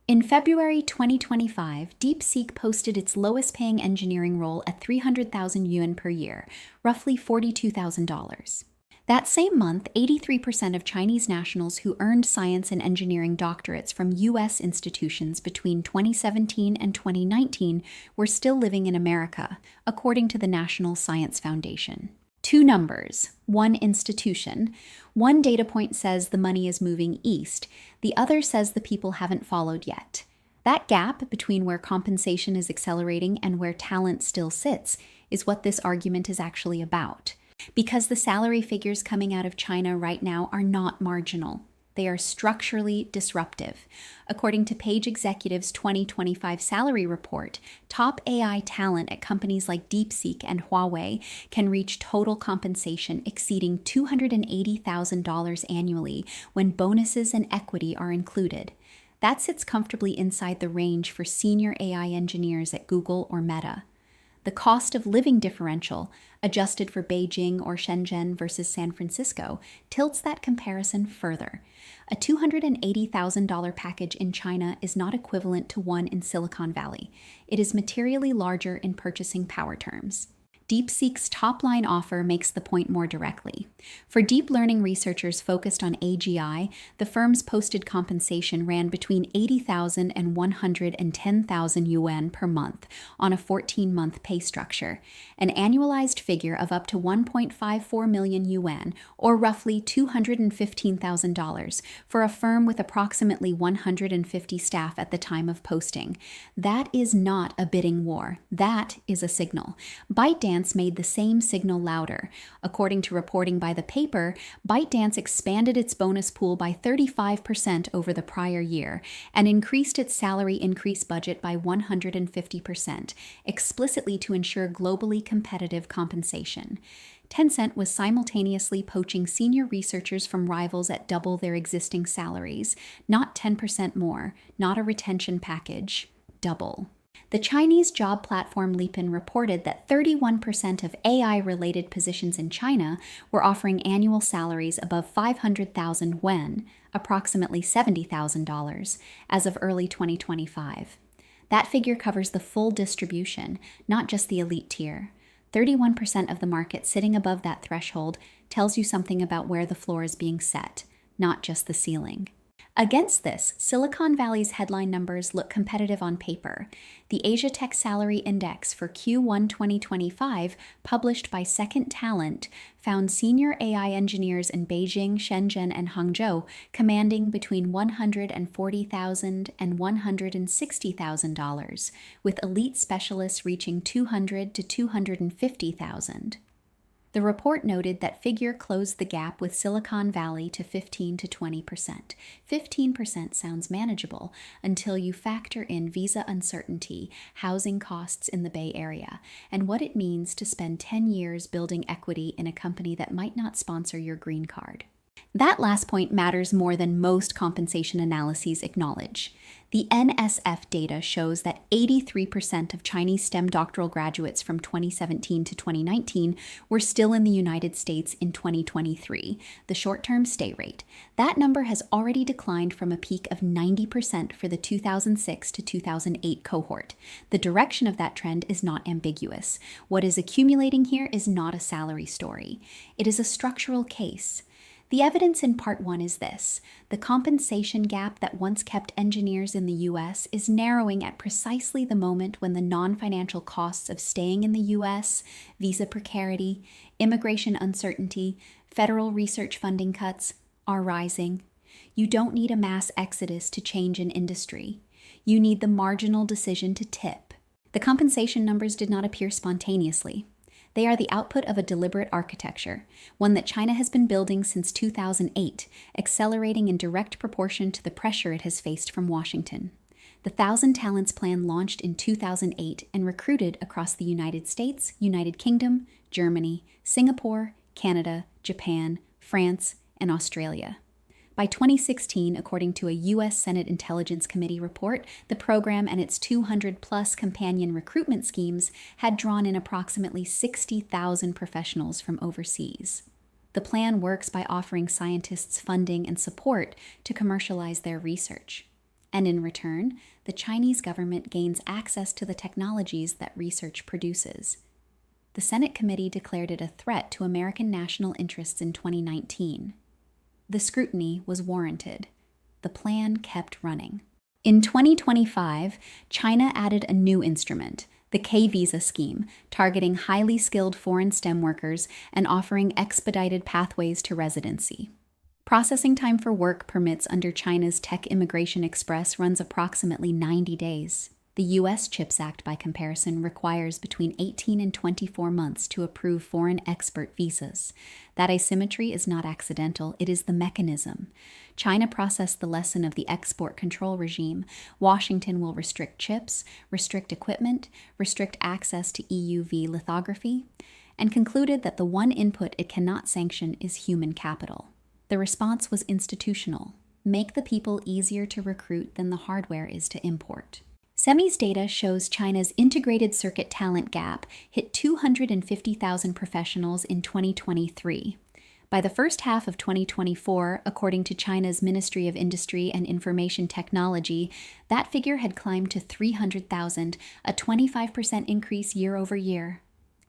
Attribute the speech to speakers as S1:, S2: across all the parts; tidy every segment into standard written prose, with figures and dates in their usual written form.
S1: In February 2025, DeepSeek posted its lowest paying engineering role at 300,000 yuan per year, roughly $42,000. That same month, 83% of Chinese nationals who earned science and engineering doctorates from U.S. institutions between 2017 and 2019 were still living in America, according to the National Science Foundation. Two numbers, one institution. One data point says the money is moving east, the other says the people haven't followed yet. That gap between where compensation is accelerating and where talent still sits is what this argument is actually about. Because the salary figures coming out of China right now are not marginal. They are structurally disruptive. According to Page Executive's 2025 salary report, top AI talent at companies like DeepSeek and Huawei can reach total compensation exceeding $280,000 annually when bonuses and equity are included. That sits comfortably inside the range for senior AI engineers at Google or Meta. The cost of living differential, adjusted for Beijing or Shenzhen versus San Francisco, tilts that comparison further. A $280,000 package in China is not equivalent to one in Silicon Valley. It is materially larger in purchasing power terms. DeepSeek's top-line offer makes the point more directly. For deep learning researchers focused on AGI, the firm's posted compensation ran between 80,000 and 110,000 yuan per month on a 14-month pay structure, an annualized figure of up to 1.54 million yuan, or roughly $215,000, for a firm with approximately 150 staff at the time of posting. That is not a bidding war. That is a signal. ByteDance made the same signal louder. According to reporting by the paper, ByteDance expanded its bonus pool by 35% over the prior year and increased its salary increase budget by 150%, explicitly to ensure globally competitive compensation. Tencent was simultaneously poaching senior researchers from rivals at double their existing salaries, not 10% more, not a retention package, double. The Chinese job platform Liepin reported that 31% of AI-related positions in China were offering annual salaries above 500,000 yuan, approximately $70,000, as of early 2025. That figure covers the full distribution, not just the elite tier. 31% of the market sitting above that threshold tells you something about where the floor is being set, not just the ceiling. Against this, Silicon Valley's headline numbers look competitive on paper. The Asia Tech Salary Index for Q1 2025, published by Second Talent, found senior AI engineers in Beijing, Shenzhen, and Hangzhou commanding between $140,000 and $160,000, with elite specialists reaching $200,000 to $250,000. The report noted that figure closed the gap with Silicon Valley to 15 to 20%. 15% sounds manageable until you factor in visa uncertainty, housing costs in the Bay Area, and what it means to spend 10 years building equity in a company that might not sponsor your green card. That last point matters more than most compensation analyses acknowledge. The NSF data shows that 83% of Chinese STEM doctoral graduates from 2017 to 2019 were still in the United States in 2023, the short-term stay rate. That number has already declined from a peak of 90% for the 2006 to 2008 cohort. The direction of that trend is not ambiguous. What is accumulating here is not a salary story. It is a structural case. The evidence in part one is this: the compensation gap that once kept engineers in the US is narrowing at precisely the moment when the non-financial costs of staying in the US, visa precarity, immigration uncertainty, federal research funding cuts, are rising. You don't need a mass exodus to change an industry. You need the marginal decision to tip. The compensation numbers did not appear spontaneously. They are the output of a deliberate architecture, one that China has been building since 2008, accelerating in direct proportion to the pressure it has faced from Washington. The 1,000 Talents Plan launched in 2008 and recruited across the United States, United Kingdom, Germany, Singapore, Canada, Japan, France, and Australia. By 2016, according to a U.S. Senate Intelligence Committee report, the program and its 200-plus companion recruitment schemes had drawn in approximately 60,000 professionals from overseas. The plan works by offering scientists funding and support to commercialize their research. and in return, the Chinese government gains access to the technologies that research produces. The Senate committee declared it a threat to American national interests in 2019. The scrutiny was warranted. The plan kept running. In 2025, China added a new instrument, the K-visa scheme, targeting highly skilled foreign STEM workers and offering expedited pathways to residency. Processing time for work permits under China's Tech Immigration Express runs approximately 90 days. The U.S. CHIPS Act, by comparison, requires between 18 and 24 months to approve foreign expert visas. That asymmetry is not accidental, it is the mechanism. China processed the lesson of the export control regime. Washington will restrict chips, restrict equipment, restrict access to EUV lithography, and concluded that the one input it cannot sanction is human capital. The response was institutional. Make the people easier to recruit than the hardware is to import. SEMI's data shows China's integrated circuit talent gap hit 250,000 professionals in 2023. By the first half of 2024, according to China's Ministry of Industry and Information Technology, that figure had climbed to 300,000, a 25% increase year over year.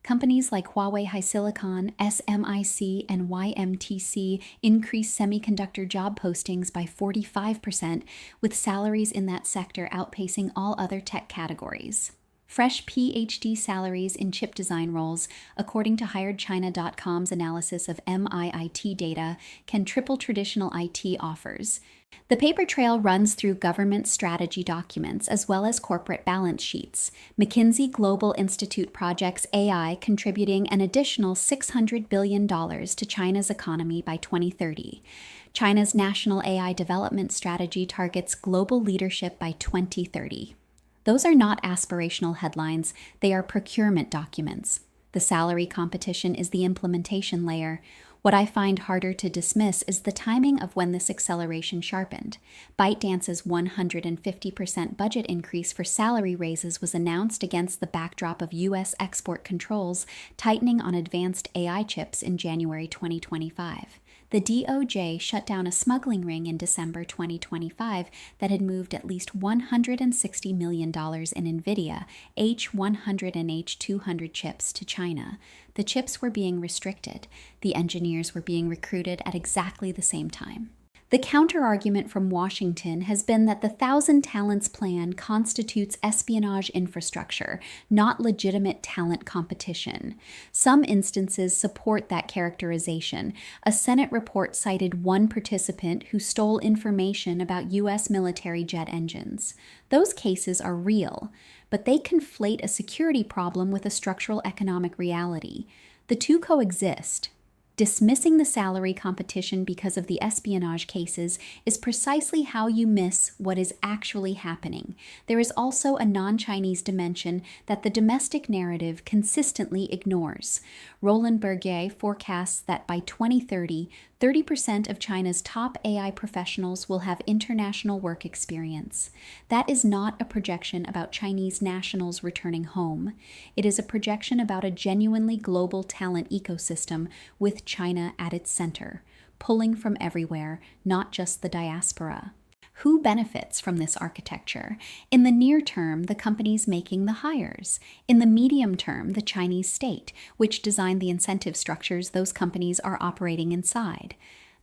S1: Companies like Huawei HiSilicon, SMIC, and YMTC increased semiconductor job postings by 45%, with salaries in that sector outpacing all other tech categories. Fresh PhD salaries in chip design roles, according to HiredChina.com's analysis of MIIT data, can triple traditional IT offers. The paper trail runs through government strategy documents as well as corporate balance sheets. McKinsey Global Institute projects AI contributing an additional $600 billion to China's economy by 2030. China's national AI development strategy targets global leadership by 2030. Those are not aspirational headlines, they are procurement documents. The salary competition is the implementation layer. What I find harder to dismiss is the timing of when this acceleration sharpened. ByteDance's 150% budget increase for salary raises was announced against the backdrop of U.S. export controls tightening on advanced AI chips in January 2025. The DOJ shut down a smuggling ring in December 2025 that had moved at least $160 million in NVIDIA H100 and H200 chips to China. The chips were being restricted. The engineers were being recruited at exactly the same time. The counterargument from Washington has been that the Thousand Talents Plan constitutes espionage infrastructure, not legitimate talent competition. Some instances support that characterization. A Senate report cited one participant who stole information about U.S. military jet engines. Those cases are real, but they conflate a security problem with a structural economic reality. The two coexist. Dismissing the salary competition because of the espionage cases is precisely how you miss what is actually happening. There is also a non-Chinese dimension that the domestic narrative consistently ignores. Roland Berger forecasts that by 2030, 30% of China's top AI professionals will have international work experience. That is not a projection about Chinese nationals returning home. It is a projection about a genuinely global talent ecosystem with China at its center, pulling from everywhere, not just the diaspora. Who benefits from this architecture? In the near term, the companies making the hires. In the medium term, the Chinese state, which designed the incentive structures those companies are operating inside.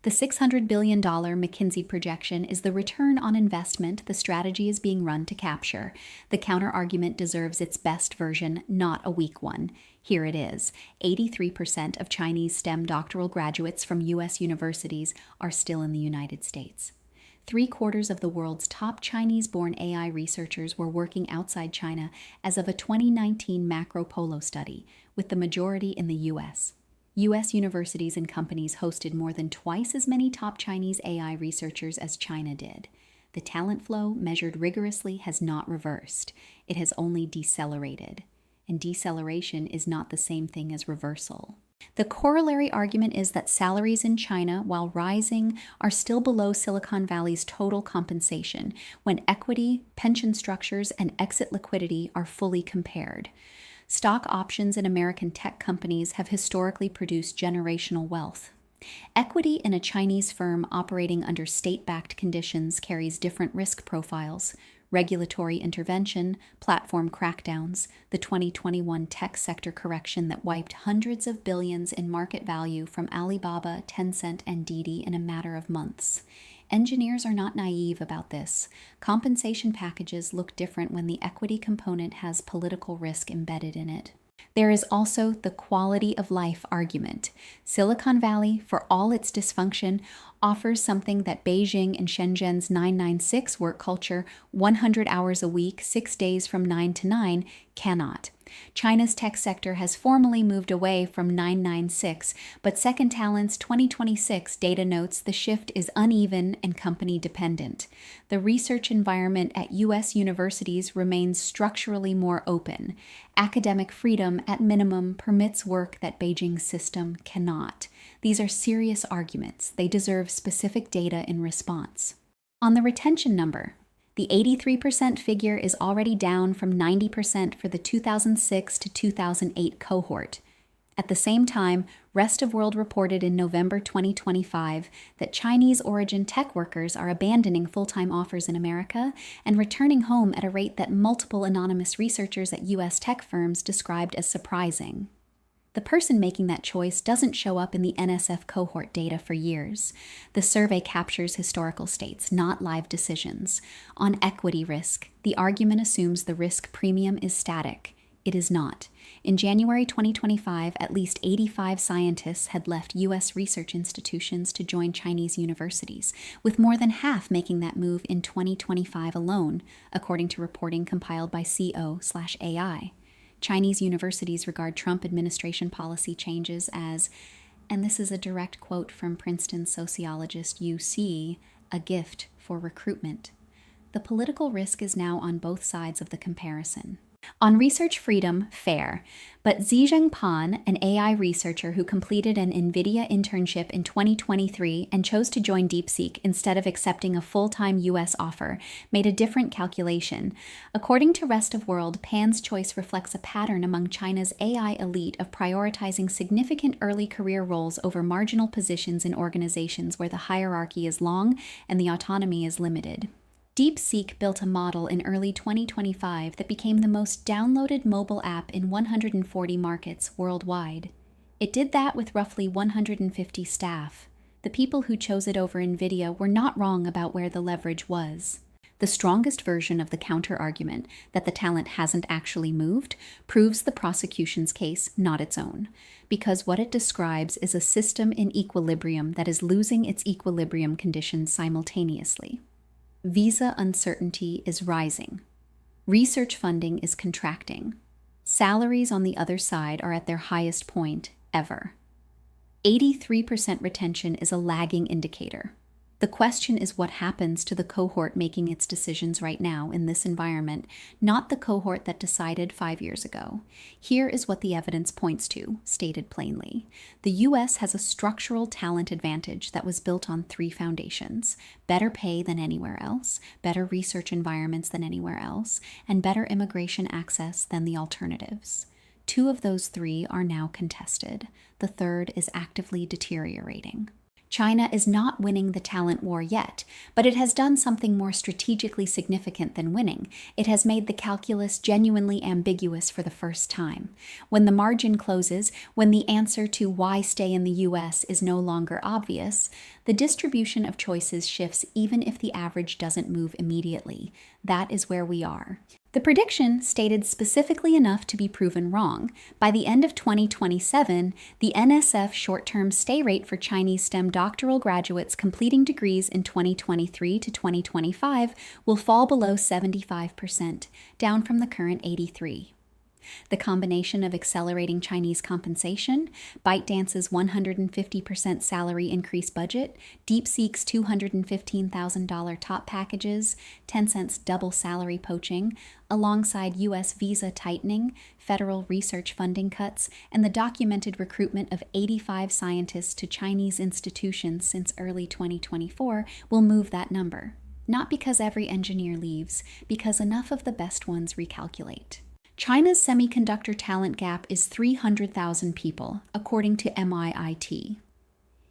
S1: The $600 billion McKinsey projection is the return on investment the strategy is being run to capture. The counterargument deserves its best version, not a weak one. Here it is. 83% of Chinese STEM doctoral graduates from U.S. universities are still in the United States. 3/4 of the world's top Chinese-born AI researchers were working outside China as of a 2019 Macro Polo study, with the majority in the U.S. U.S. universities and companies hosted more than twice as many top Chinese AI researchers as China did. The talent flow, measured rigorously, has not reversed. It has only decelerated. And deceleration is not the same thing as reversal. The corollary argument is that salaries in China, while rising, are still below Silicon Valley's total compensation when equity, pension structures, and exit liquidity are fully compared. Stock options in American tech companies have historically produced generational wealth. Equity in a Chinese firm operating under state-backed conditions carries different risk profiles: regulatory intervention, platform crackdowns, the 2021 tech sector correction that wiped hundreds of billions in market value from Alibaba, Tencent, and Didi in a matter of months. Engineers are not naive about this. Compensation packages look different when the equity component has political risk embedded in it. There is also the quality of life argument. Silicon Valley, for all its dysfunction, offers something that Beijing and Shenzhen's 996 work culture, 100 hours a week, 6 days from 9 to 9, cannot. China's tech sector has formally moved away from 996, but Second Talent's 2026 data notes the shift is uneven and company dependent. The research environment at U.S. universities remains structurally more open. Academic freedom, at minimum, permits work that Beijing's system cannot. These are serious arguments. They deserve specific data in response. On the retention number, the 83% figure is already down from 90% for the 2006 to 2008 cohort. At the same time, Rest of World reported in November 2025 that Chinese-origin tech workers are abandoning full-time offers in America and returning home at a rate that multiple anonymous researchers at U.S. tech firms described as surprising. The person making that choice doesn't show up in the NSF cohort data for years. The survey captures historical states, not live decisions. On equity risk, the argument assumes the risk premium is static. It is not. In January 2025, at least 85 scientists had left U.S. research institutions to join Chinese universities, with more than half making that move in 2025 alone, according to reporting compiled by CO/AI. Chinese universities regard Trump administration policy changes as, and this is a direct quote from Princeton sociologist UC, a gift for recruitment. The political risk is now on both sides of the comparison. On research freedom, fair, but Xi Jinping, an AI researcher who completed an NVIDIA internship in 2023 and chose to join DeepSeek instead of accepting a full-time U.S. offer, made a different calculation. According to Rest of World, Pan's choice reflects a pattern among China's AI elite of prioritizing significant early career roles over marginal positions in organizations where the hierarchy is long and the autonomy is limited. DeepSeek built a model in early 2025 that became the most downloaded mobile app in 140 markets worldwide. It did that with roughly 150 staff. The people who chose it over NVIDIA were not wrong about where the leverage was. The strongest version of the counter-argument, that the talent hasn't actually moved, proves the prosecution's case, not its own, because what it describes is a system in equilibrium that is losing its equilibrium conditions simultaneously. Visa uncertainty is rising. Research funding is contracting. Salaries on the other side are at their highest point ever. 83% retention is a lagging indicator. The question is what happens to the cohort making its decisions right now in this environment, not the cohort that decided 5 years ago. Here is what the evidence points to, stated plainly. The U.S. has a structural talent advantage that was built on 3 foundations: better pay than anywhere else, better research environments than anywhere else, and better immigration access than the alternatives. 2 of those 3 are now contested. The third is actively deteriorating. China is not winning the talent war yet, but it has done something more strategically significant than winning. It has made the calculus genuinely ambiguous for the first time. When the margin closes, when the answer to why stay in the U.S. is no longer obvious, the distribution of choices shifts even if the average doesn't move immediately. That is where we are. The prediction stated specifically enough to be proven wrong. By the end of 2027, the NSF short-term stay rate for Chinese STEM doctoral graduates completing degrees in 2023 to 2025 will fall below 75%, down from the current 83%. The combination of accelerating Chinese compensation, ByteDance's 150% salary increase budget, DeepSeek's $215,000 top packages, Tencent's double salary poaching, alongside U.S. visa tightening, federal research funding cuts, and the documented recruitment of 85 scientists to Chinese institutions since early 2024 will move that number. Not because every engineer leaves, because enough of the best ones recalculate. China's semiconductor talent gap is 300,000 people, according to MIIT.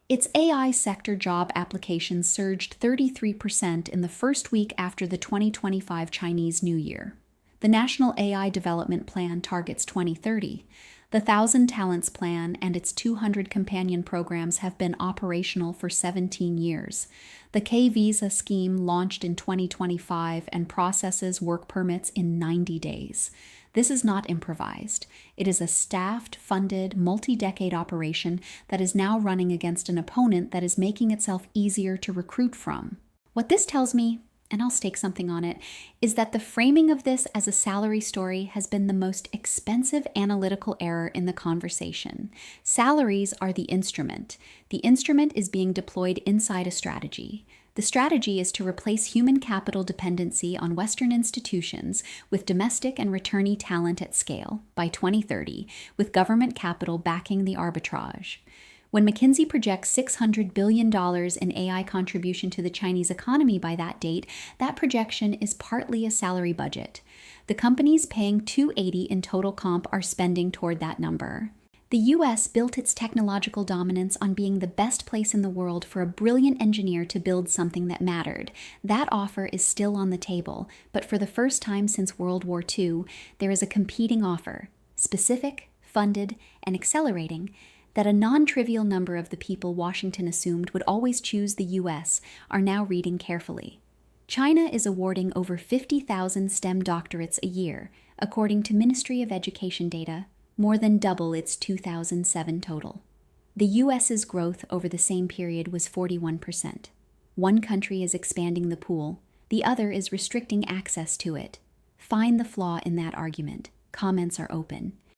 S1: Its AI sector job applications surged 33% in the first week after the 2025 Chinese New Year. The National AI Development Plan targets 2030. The 1,000 Talents Plan and its 200 companion programs have been operational for 17 years. The K-Visa scheme launched in 2025 and processes work permits in 90 days. This is not improvised. It is a staffed, funded, multi-decade operation that is now running against an opponent that is making itself easier to recruit from. What this tells me, and I'll stake something on it, is that the framing of this as a salary story has been the most expensive analytical error in the conversation. Salaries are the instrument. The instrument is being deployed inside a strategy. The strategy is to replace human capital dependency on Western institutions with domestic and returnee talent at scale by 2030, with government capital backing the arbitrage. When McKinsey projects $600 billion in AI contribution to the Chinese economy by that date, that projection is partly a salary budget. The companies paying $280 in total comp are spending toward that number. The US built its technological dominance on being the best place in the world for a brilliant engineer to build something that mattered. That offer is still on the table, but for the first time since World War II, there is a competing offer, specific, funded, and accelerating, that a non-trivial number of the people Washington assumed would always choose the US are now reading carefully. China is awarding over 50,000 STEM doctorates a year, according to Ministry of Education data, more than double its 2007 total. The US's growth over the same period was 41%. One country is expanding the pool, the other is restricting access to it. Find the flaw in that argument. Comments are open.